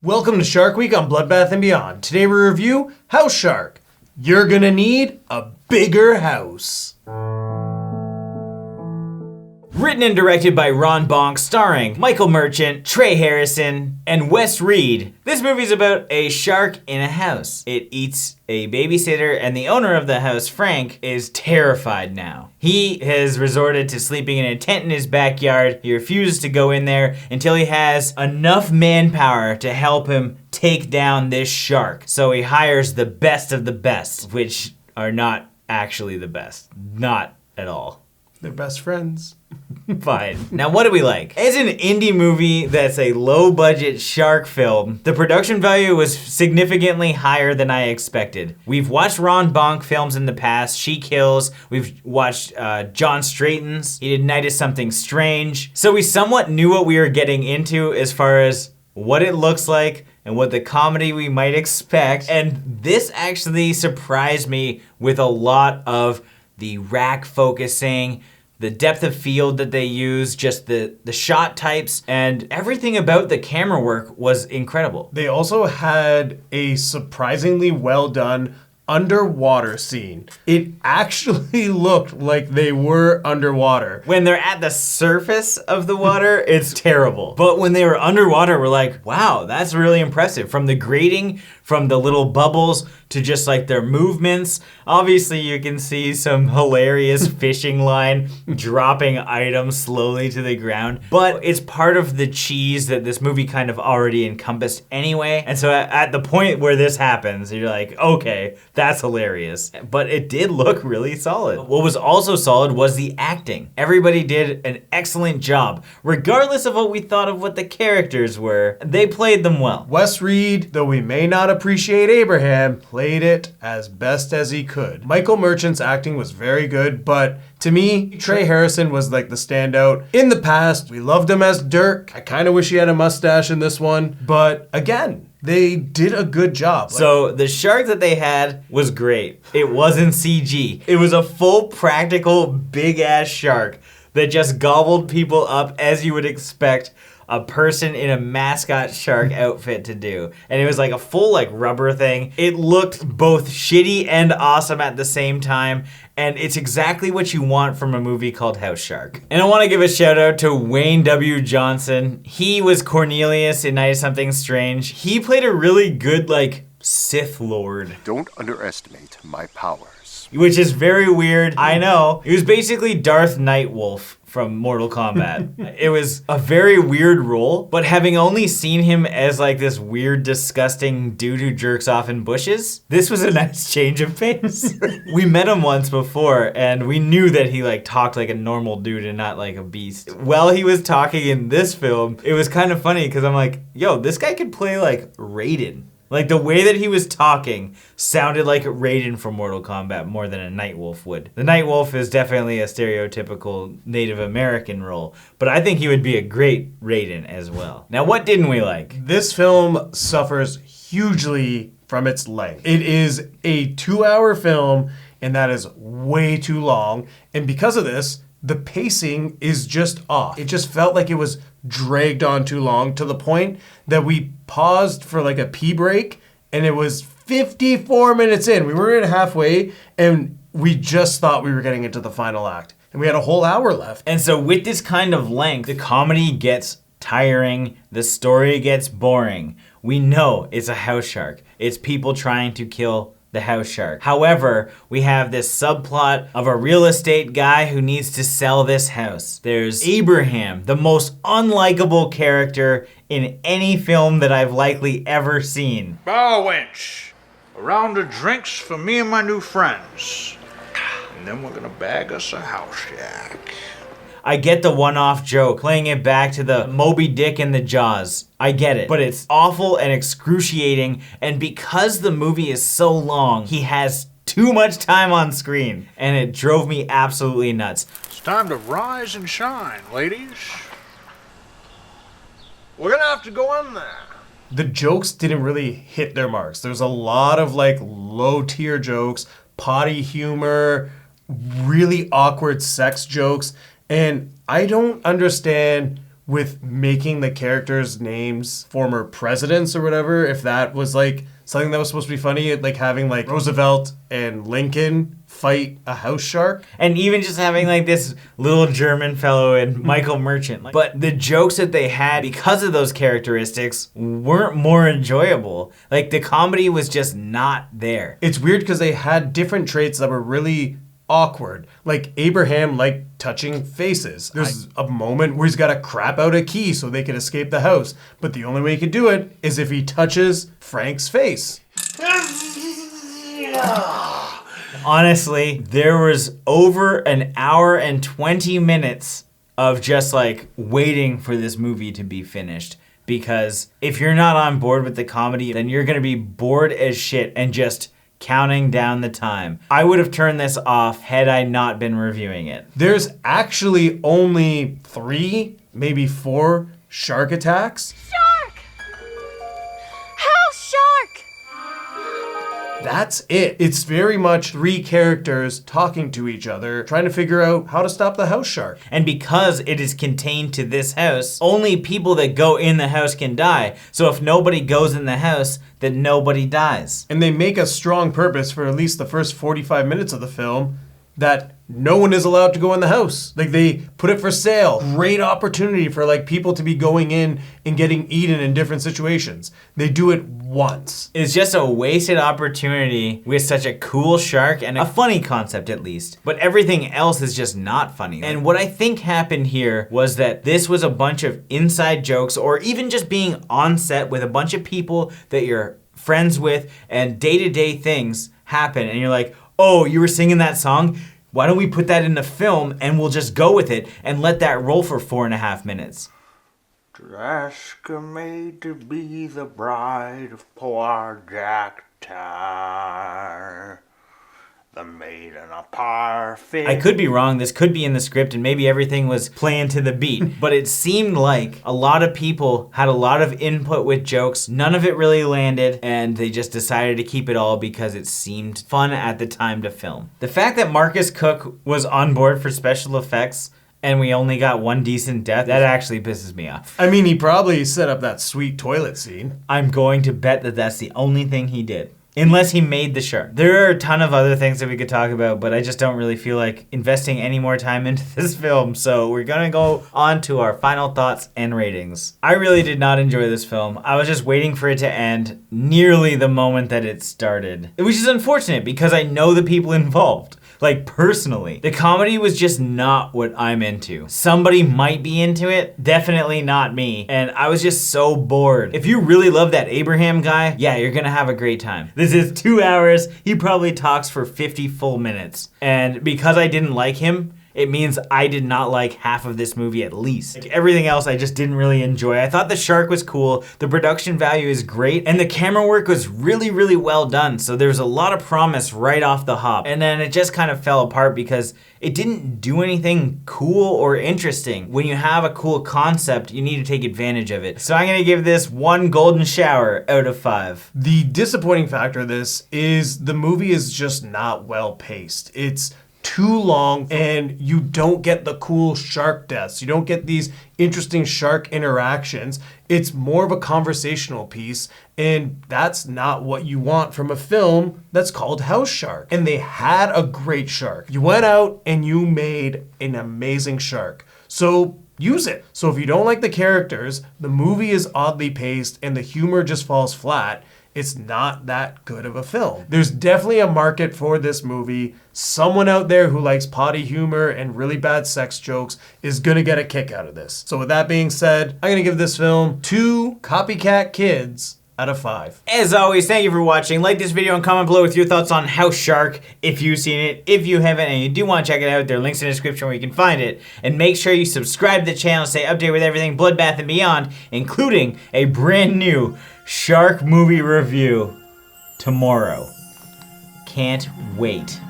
Welcome to Shark Week on Bloodbath and Beyond. Today we review House Shark. You're gonna need a bigger house. Written and directed by Ron Bonk, starring Michael Merchant, Trey Harrison, and Wes Reed. This movie's about a shark in a house. It eats a babysitter, and the owner of the house, Frank, is terrified now. He has resorted to sleeping in a tent in his backyard. He refuses to go in there until he has enough manpower to help him take down this shark. So he hires the best of the best, which are not actually the best. Not at all. They're best friends. Fine. Now, what do we like? As an indie movie that's a low-budget shark film, the production value was significantly higher than I expected. We've watched Ron Bonk films in the past, She Kills. We've watched John Straton's. He did Night is Something Strange. So we somewhat knew what we were getting into as far as what it looks like and what the comedy we might expect. And this actually surprised me with a lot of the rack focusing, the depth of field that they use, just the shot types, and everything about the camera work was incredible. They also had a surprisingly well done underwater scene. It actually looked like they were underwater. When they're at the surface of the water, it's terrible. But when they were underwater, we're like, wow, that's really impressive. From the grading, from the little bubbles, to just like their movements. Obviously, you can see some hilarious fishing line dropping items slowly to the ground. But it's part of the cheese that this movie kind of already encompassed anyway. And so at the point where this happens, you're like, okay, that's hilarious. But it did look really solid. What was also solid was the acting. Everybody did an excellent job. Regardless of what we thought of what the characters were, they played them well. Wes Reed, though we may not appreciate Abraham, played it as best as he could. Michael Merchant's acting was very good, but to me, Trey Harrison was like the standout. In the past, we loved him as Dirk. I kind of wish he had a mustache in this one, but again, they did a good job. So the shark that they had was great. It wasn't CG. It was a full practical big ass shark that just gobbled people up as you would expect a person in a mascot shark outfit to do. And it was like a full like rubber thing. It looked both shitty and awesome at the same time. And it's exactly what you want from a movie called House Shark. And I want to give a shout out to Wayne W. Johnson. He was Cornelius in Night is Something Strange. He played a really good like Sith Lord. Don't underestimate my powers. Which is very weird. I know. It was basically Darth Nightwolf from Mortal Kombat. It was a very weird role, but having only seen him as like this weird, disgusting dude who jerks off in bushes, this was a nice change of pace. We met him once before, and we knew that he like talked like a normal dude and not like a beast. While he was talking in this film, it was kind of funny because I'm like, yo, this guy could play like Raiden. Like, the way that he was talking sounded like Raiden from Mortal Kombat more than a Nightwolf would. The Nightwolf is definitely a stereotypical Native American role, but I think he would be a great Raiden as well. Now, what didn't we like? This film suffers hugely from its length. It is a 2-hour film, and that is way too long. And because of this, the pacing is just off. It just felt like it was dragged on too long to the point that we paused for like a pee break, and it was 54 minutes in. We were in halfway, and we just thought we were getting into the final act. And we had a whole hour left. And so with this kind of length, the comedy gets tiring, the story gets boring. We know it's a house shark. It's people trying to kill the house shark. However, we have this subplot of a real estate guy who needs to sell this house. There's Abraham, the most unlikable character in any film that I've likely ever seen. Bow wench, a round of drinks for me and my new friends. And then we're gonna bag us a house shack. I get the one-off joke, playing it back to the Moby Dick and the Jaws. I get it. But it's awful and excruciating, and because the movie is so long, he has too much time on screen, and it drove me absolutely nuts. It's time to rise and shine, ladies. We're gonna have to go in there. The jokes didn't really hit their marks. There's a lot of like low-tier jokes, potty humor, really awkward sex jokes. And I don't understand with making the characters' names former presidents or whatever, if that was like something that was supposed to be funny, like having like Roosevelt and Lincoln fight a house shark. And even just having like this little German fellow and Michael Merchant. But the jokes that they had because of those characteristics weren't more enjoyable. Like the comedy was just not there. It's weird because they had different traits that were really awkward. Like Abraham liked touching faces. There's a moment where he's got to crap out a key so they can escape the house. But the only way he could do it is if he touches Frank's face. Honestly, there was over an hour and 20 minutes of just like waiting for this movie to be finished. Because if you're not on board with the comedy, then you're going to be bored as shit and just counting down the time. I would have turned this off had I not been reviewing it. There's actually only 3, maybe 4 shark attacks. Shark! House shark! That's it. It's very much 3 characters talking to each other, trying to figure out how to stop the house shark. And because it is contained to this house, only people that go in the house can die. So if nobody goes in the house, then nobody dies. And they make a strong purpose for at least the first 45 minutes of the film that no one is allowed to go in the house. Like they put it for sale. Great opportunity for like people to be going in and getting eaten in different situations. They do it once. It's just a wasted opportunity with such a cool shark and a funny concept at least. But everything else is just not funny. And what I think happened here was that this was a bunch of inside jokes or even just being on set with a bunch of people that you're friends with and day-to-day things happen. And you're like, oh, you were singing that song? Why don't we put that in the film and we'll just go with it and let that roll for 4.5 minutes? Ask a maid to be the bride of poor Jack Tar. The maiden a parfait. I could be wrong. This could be in the script and maybe everything was playing to the beat. But it seemed like a lot of people had a lot of input with jokes. None of it really landed and they just decided to keep it all because it seemed fun at the time to film. The fact that Marcus Cook was on board for special effects and we only got 1 decent death, that actually pisses me off. I mean, he probably set up that sweet toilet scene. I'm going to bet that that's the only thing he did. Unless he made the shark. There are a ton of other things that we could talk about, but I just don't really feel like investing any more time into this film. So we're gonna go on to our final thoughts and ratings. I really did not enjoy this film. I was just waiting for it to end nearly the moment that it started. Which is unfortunate because I know the people involved. Like personally, the comedy was just not what I'm into. Somebody might be into it, definitely not me. And I was just so bored. If you really love that Abraham guy, yeah, you're gonna have a great time. This is 2 hours. He probably talks for 50 full minutes. And because I didn't like him, it means I did not like half of this movie at least. Like everything else I just didn't really enjoy. I thought the shark was cool, the production value is great, and the camera work was really, really well done. So there was a lot of promise right off the hop. And then it just kind of fell apart because it didn't do anything cool or interesting. When you have a cool concept, you need to take advantage of it. So I'm gonna give this 1 golden shower out of 5. The disappointing factor of this is the movie is just not well paced. It's too long and you don't get the cool shark deaths. You don't get these interesting shark interactions. It's more of a conversational piece, and that's not what you want from a film that's called House Shark. And they had a great shark. You went out and you made an amazing shark. So use it. So if you don't like the characters, the movie is oddly paced and the humor just falls flat, it's not that good of a film. There's definitely a market for this movie. Someone out there who likes potty humor and really bad sex jokes is gonna get a kick out of this. So with that being said, I'm gonna give this film 2 copycat kids out of 5. As always, thank you for watching. Like this video and comment below with your thoughts on House Shark if you've seen it. If you haven't and you do want to check it out, there are links in the description where you can find it. And make sure you subscribe to the channel to stay updated with everything Bloodbath and beyond, including a brand new shark movie review tomorrow. Can't wait.